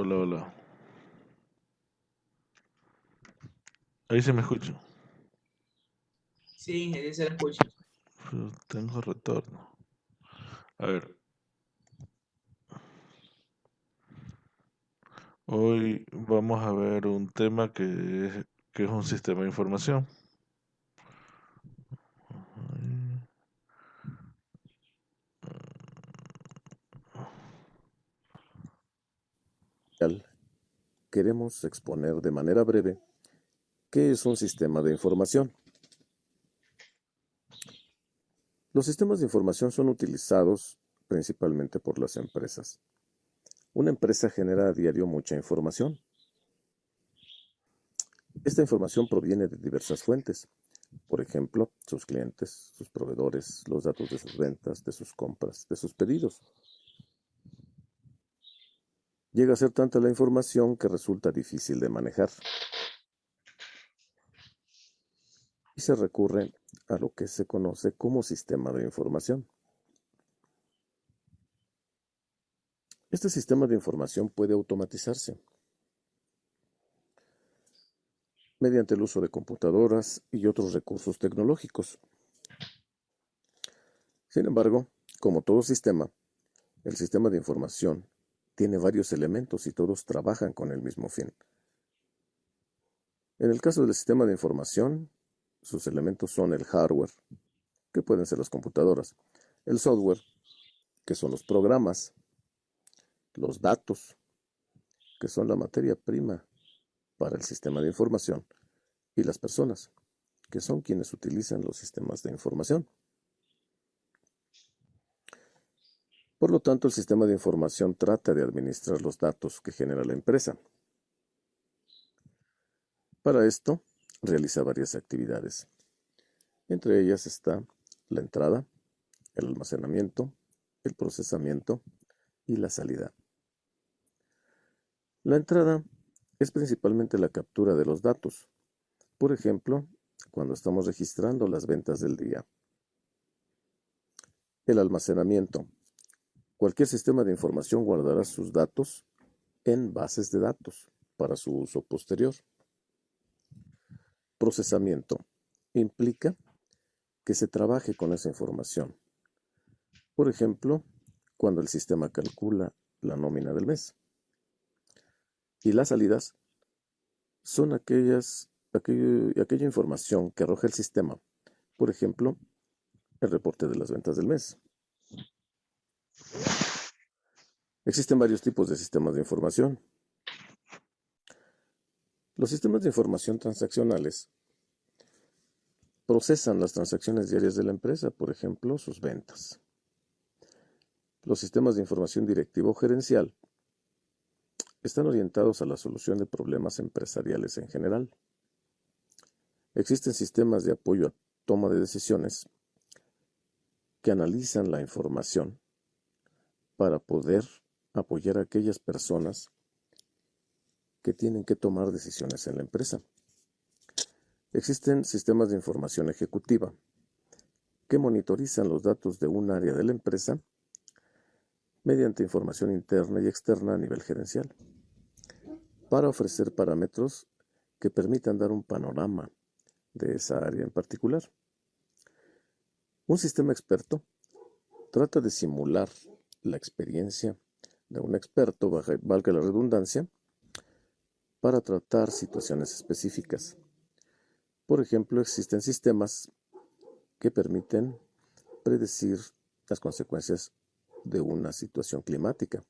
Hola, hola. Ahí se me escucha. Sí, ingeniero, se la escucha. Pero tengo retorno. A ver, hoy vamos a ver un tema que es un sistema de información. Queremos exponer de manera breve qué es un sistema de información. Los sistemas de información son utilizados principalmente por las empresas. Una empresa genera a diario mucha información. Esta información proviene de diversas fuentes, por ejemplo, sus clientes, sus proveedores, los datos de sus ventas, de sus compras, de sus pedidos. Llega a ser tanta la información que resulta difícil de manejar y se recurre a lo que se conoce como sistema de información. Este sistema de información puede automatizarse mediante el uso de computadoras y otros recursos tecnológicos. Sin embargo, como todo sistema, el sistema de información tiene varios elementos y todos trabajan con el mismo fin. En el caso del sistema de información, sus elementos son el hardware, que pueden ser las computadoras, el software, que son los programas, los datos, que son la materia prima para el sistema de información, y las personas, que son quienes utilizan los sistemas de información. Por lo tanto, el sistema de información trata de administrar los datos que genera la empresa. Para esto, realiza varias actividades. Entre ellas está la entrada, el almacenamiento, el procesamiento y la salida. La entrada es principalmente la captura de los datos. Por ejemplo, cuando estamos registrando las ventas del día. El almacenamiento. Cualquier sistema de información guardará sus datos en bases de datos para su uso posterior. Procesamiento. Implica que se trabaje con esa información. Por ejemplo, cuando el sistema calcula la nómina del mes. Y las salidas son aquella información que arroja el sistema. Por ejemplo, el reporte de las ventas del mes. Existen varios tipos de sistemas de información. Los sistemas de información transaccionales procesan las transacciones diarias de la empresa, por ejemplo, sus ventas. Los sistemas de información directiva o gerencial están orientados a la solución de problemas empresariales en general. Existen sistemas de apoyo a toma de decisiones que analizan la información para poder apoyar a aquellas personas que tienen que tomar decisiones en la empresa. Existen sistemas de información ejecutiva que monitorizan los datos de un área de la empresa mediante información interna y externa a nivel gerencial, para ofrecer parámetros que permitan dar un panorama de esa área en particular. Un sistema experto trata de simular la experiencia de un experto, valga la redundancia, para tratar situaciones específicas. Por ejemplo, existen sistemas que permiten predecir las consecuencias de una situación climática.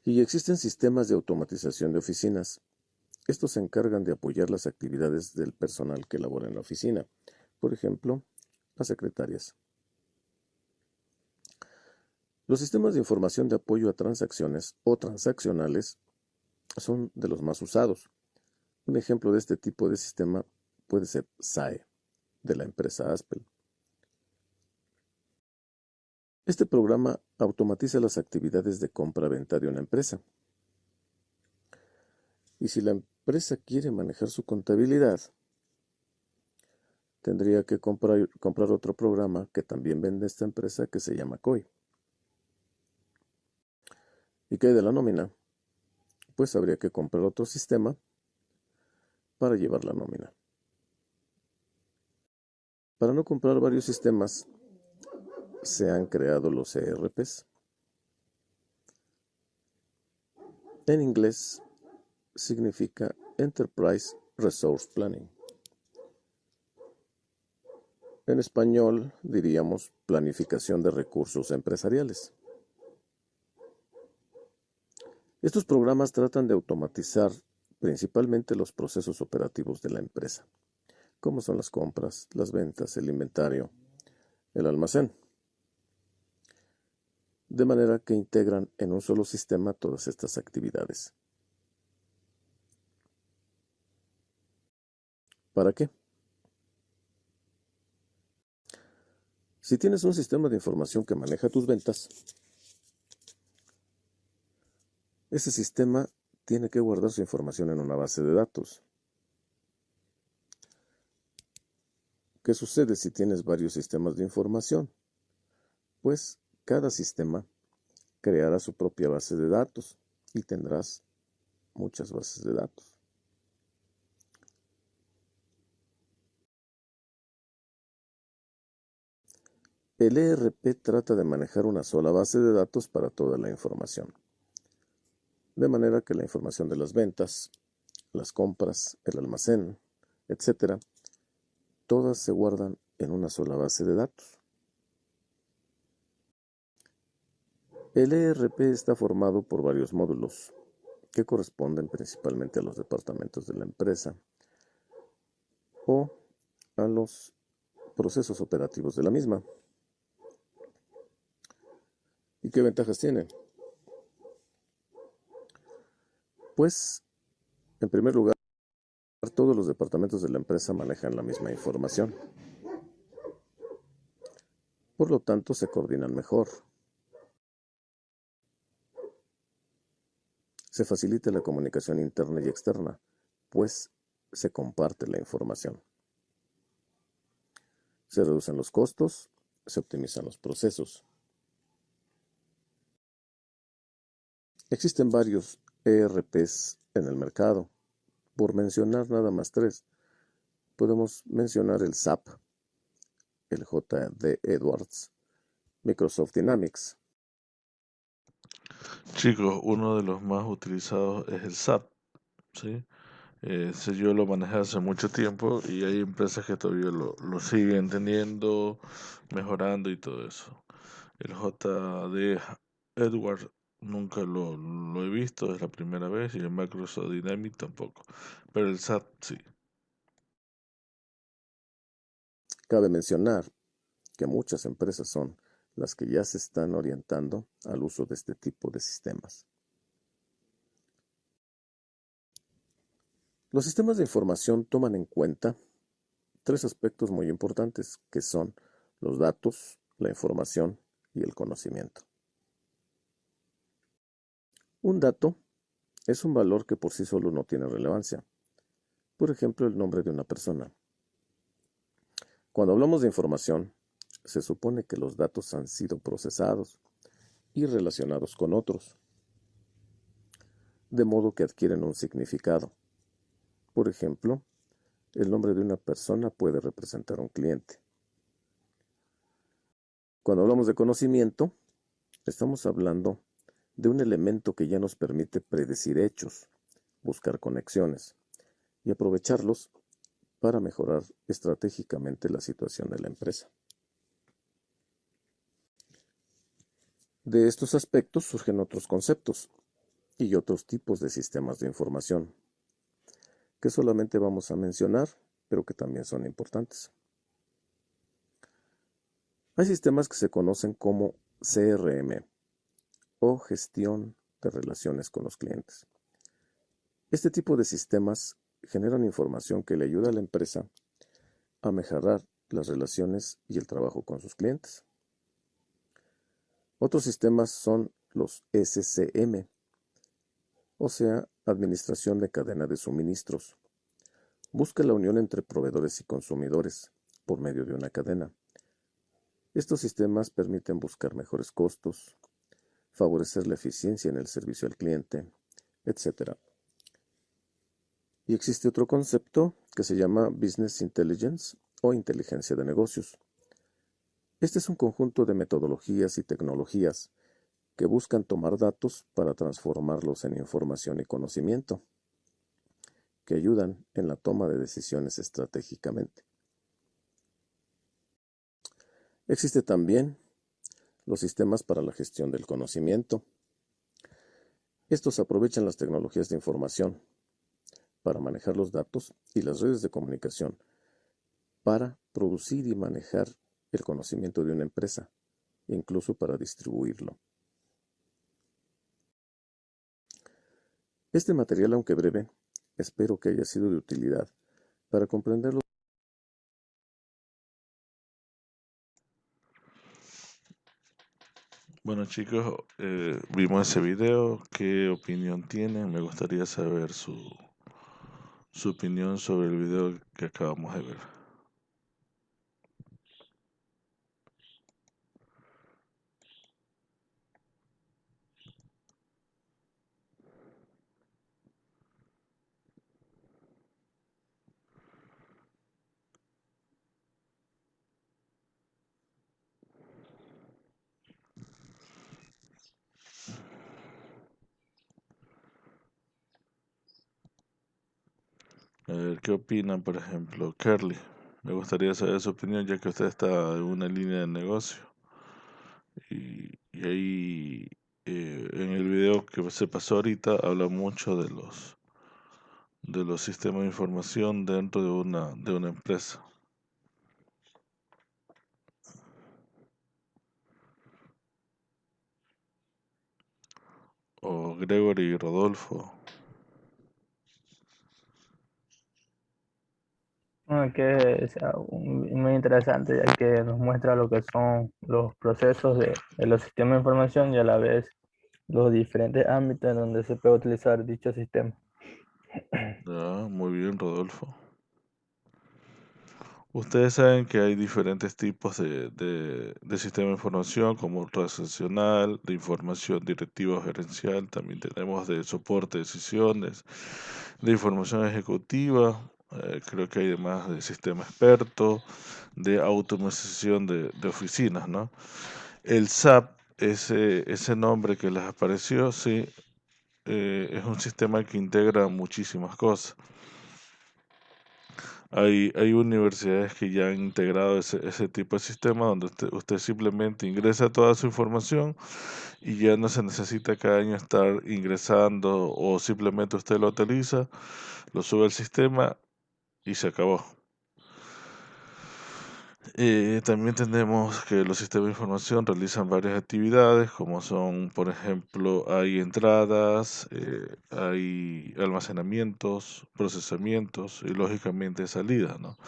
Y existen sistemas de automatización de oficinas. Estos se encargan de apoyar las actividades del personal que labora en la oficina. Por ejemplo, las secretarias. Los sistemas de información de apoyo a transacciones o transaccionales son de los más usados. Un ejemplo de este tipo de sistema puede ser SAE, de la empresa Aspel. Este programa automatiza las actividades de compra-venta de una empresa. Y si la empresa quiere manejar su contabilidad, tendría que comprar otro programa que también vende esta empresa que se llama COI. ¿Y qué hay de la nómina? Pues habría que comprar otro sistema para llevar la nómina. Para no comprar varios sistemas, se han creado los ERPs. En inglés significa Enterprise Resource Planning. En español diríamos planificación de recursos empresariales. Estos programas tratan de automatizar principalmente los procesos operativos de la empresa, como son las compras, las ventas, el inventario, el almacén, de manera que integran en un solo sistema todas estas actividades. ¿Para qué? Si tienes un sistema de información que maneja tus ventas, ese sistema tiene que guardar su información en una base de datos. ¿Qué sucede si tienes varios sistemas de información? Pues cada sistema creará su propia base de datos y tendrás muchas bases de datos. El ERP trata de manejar una sola base de datos para toda la información, de manera que la información de las ventas, las compras, el almacén, etc., todas se guardan en una sola base de datos. El ERP está formado por varios módulos que corresponden principalmente a los departamentos de la empresa o a los procesos operativos de la misma. ¿Y qué ventajas tiene? Pues, en primer lugar, todos los departamentos de la empresa manejan la misma información. Por lo tanto, se coordinan mejor. Se facilita la comunicación interna y externa, pues se comparte la información. Se reducen los costos, se optimizan los procesos. Existen varios ERPs en el mercado. Por mencionar nada más 3, podemos mencionar el SAP, el JD Edwards, Microsoft Dynamics. Chicos, uno de los más utilizados es el SAP, ¿sí? Ese yo lo manejé hace mucho tiempo y hay empresas que todavía lo siguen teniendo, mejorando y todo eso. El JD Edwards nunca lo he visto, es la primera vez, y el Microsoft Dynamics tampoco, pero el SAP sí. Cabe mencionar que muchas empresas son las que ya se están orientando al uso de este tipo de sistemas. Los sistemas de información toman en cuenta 3 aspectos muy importantes, que son los datos, la información y el conocimiento. Un dato es un valor que por sí solo no tiene relevancia. Por ejemplo, el nombre de una persona. Cuando hablamos de información, se supone que los datos han sido procesados y relacionados con otros, de modo que adquieren un significado. Por ejemplo, el nombre de una persona puede representar a un cliente. Cuando hablamos de conocimiento, estamos hablando de un elemento que ya nos permite predecir hechos, buscar conexiones y aprovecharlos para mejorar estratégicamente la situación de la empresa. De estos aspectos surgen otros conceptos y otros tipos de sistemas de información, que solamente vamos a mencionar, pero que también son importantes. Hay sistemas que se conocen como CRM o gestión de relaciones con los clientes. Este tipo de sistemas generan información que le ayuda a la empresa a mejorar las relaciones y el trabajo con sus clientes. Otros sistemas son los SCM, o sea, Administración de Cadena de Suministros. Busca la unión entre proveedores y consumidores por medio de una cadena. Estos sistemas permiten buscar mejores costos, favorecer la eficiencia en el servicio al cliente, etc. Y existe otro concepto que se llama Business Intelligence o inteligencia de negocios. Este es un conjunto de metodologías y tecnologías que buscan tomar datos para transformarlos en información y conocimiento, que ayudan en la toma de decisiones estratégicamente. Existe también los sistemas para la gestión del conocimiento. Estos aprovechan las tecnologías de información para manejar los datos y las redes de comunicación, para producir y manejar el conocimiento de una empresa, incluso para distribuirlo. Este material, aunque breve, espero que haya sido de utilidad para comprenderlo. Bueno chicos, vimos ese video, ¿qué opinión tienen? Me gustaría saber su opinión sobre el video que acabamos de ver. A ver, ¿qué opinan, por ejemplo, Kerly? Me gustaría saber su opinión ya que usted está en una línea de negocio. Y ahí, en el video que se pasó ahorita, habla mucho de los sistemas de información dentro de una empresa. O Gregory y Rodolfo. Bueno, que es muy interesante ya que nos muestra lo que son los procesos de los sistemas de información y a la vez los diferentes ámbitos en donde se puede utilizar dicho sistema. Ah, muy bien, Rodolfo. Ustedes saben que hay diferentes tipos de sistema de información, como transaccional, de información directiva o gerencial. También tenemos de soporte de decisiones, de información ejecutiva. Creo que hay además de sistema experto, de automatización de oficinas, ¿no? El SAP, ese nombre que les apareció, sí, es un sistema que integra muchísimas cosas. Hay universidades que ya han integrado ese tipo de sistema donde usted simplemente ingresa toda su información y ya no se necesita cada año estar ingresando o simplemente usted lo utiliza, lo sube al sistema y se acabó. También tenemos que los sistemas de información realizan varias actividades, como son, por ejemplo, hay entradas, hay almacenamientos, procesamientos y lógicamente salidas, ¿no?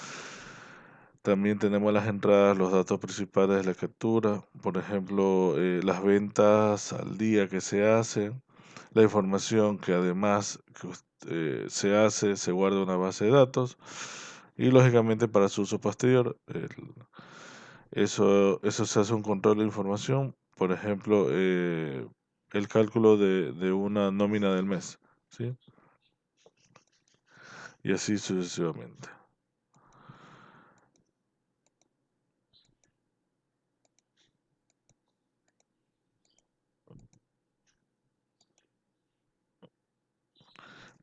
También tenemos las entradas, los datos principales de la captura, por ejemplo, las ventas al día que se hacen, la información que además se hace, se guarda en una base de datos y lógicamente para su uso posterior, eso se hace un control de información, por ejemplo, el cálculo de una nómina del mes, ¿sí? Y así sucesivamente.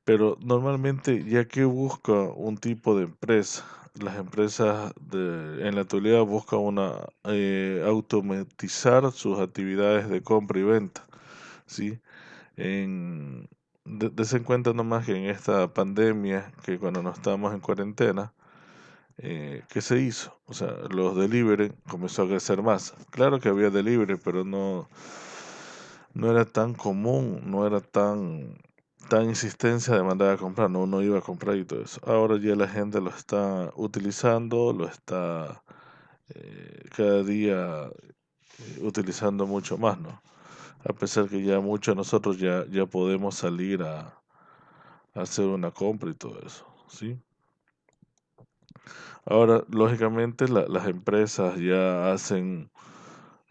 Pero normalmente, ya que busca un tipo de empresa, las empresas en la actualidad buscan automatizar sus actividades de compra y venta, ¿sí? Des en cuenta nomás que en esta pandemia, que cuando no estábamos en cuarentena, ¿qué se hizo? O sea, los delivery comenzó a crecer más. Claro que había delivery, pero no era tan común, no era tan insistencia de mandar a comprar, no uno iba a comprar y todo eso. Ahora ya la gente lo está utilizando, lo está cada día utilizando mucho más, ¿no? A pesar que ya muchos de nosotros ya podemos salir a hacer una compra y todo eso, ¿sí? Ahora, lógicamente, las empresas ya hacen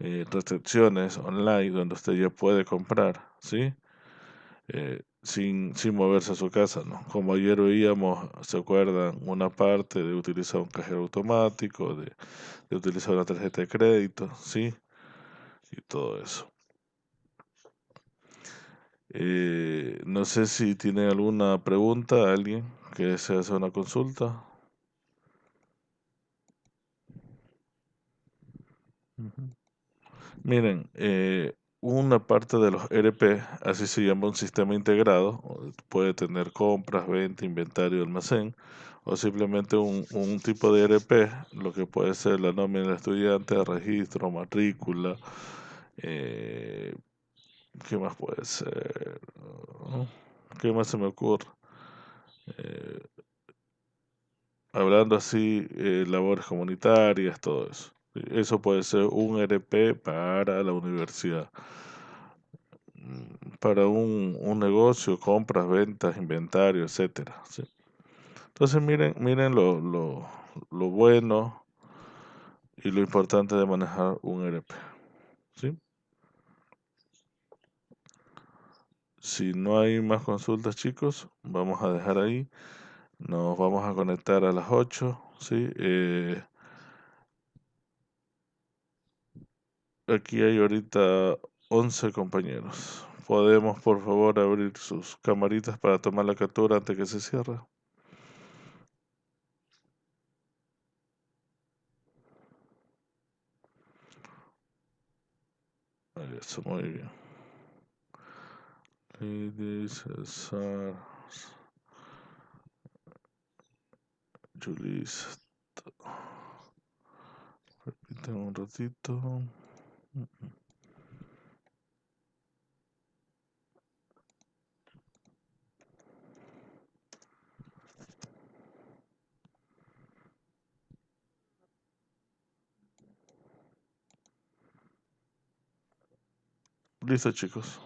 recepciones online donde usted ya puede comprar, ¿sí? Sin moverse a su casa, ¿no? Como ayer veíamos, ¿se acuerdan? Una parte de utilizar un cajero automático, de utilizar una tarjeta de crédito, ¿sí? Y todo eso. No sé si tiene alguna pregunta, alguien que desea hacer una consulta. Ujú. Miren, una parte de los ERP, así se llama un sistema integrado, puede tener compras, venta, inventario, almacén, o simplemente un tipo de ERP, lo que puede ser la nómina del estudiante, registro, matrícula, eh, ¿qué más puede ser? ¿Qué más se me ocurre? Eh, Hablando así, labores comunitarias, todo eso. Eso puede ser un ERP para la universidad. Para un negocio, compras, ventas, inventario, etcétera, ¿sí? Entonces miren lo bueno y lo importante de manejar un ERP, ¿sí? Si no hay más consultas, chicos, vamos a dejar ahí. Nos vamos a conectar a las 8, ¿sí? Aquí hay ahorita 11 compañeros. ¿Podemos, por favor, abrir sus camaritas para tomar la captura antes que se cierre? Eso, muy bien. Lady César, Julis, permítame un ratito. Listo, chicos.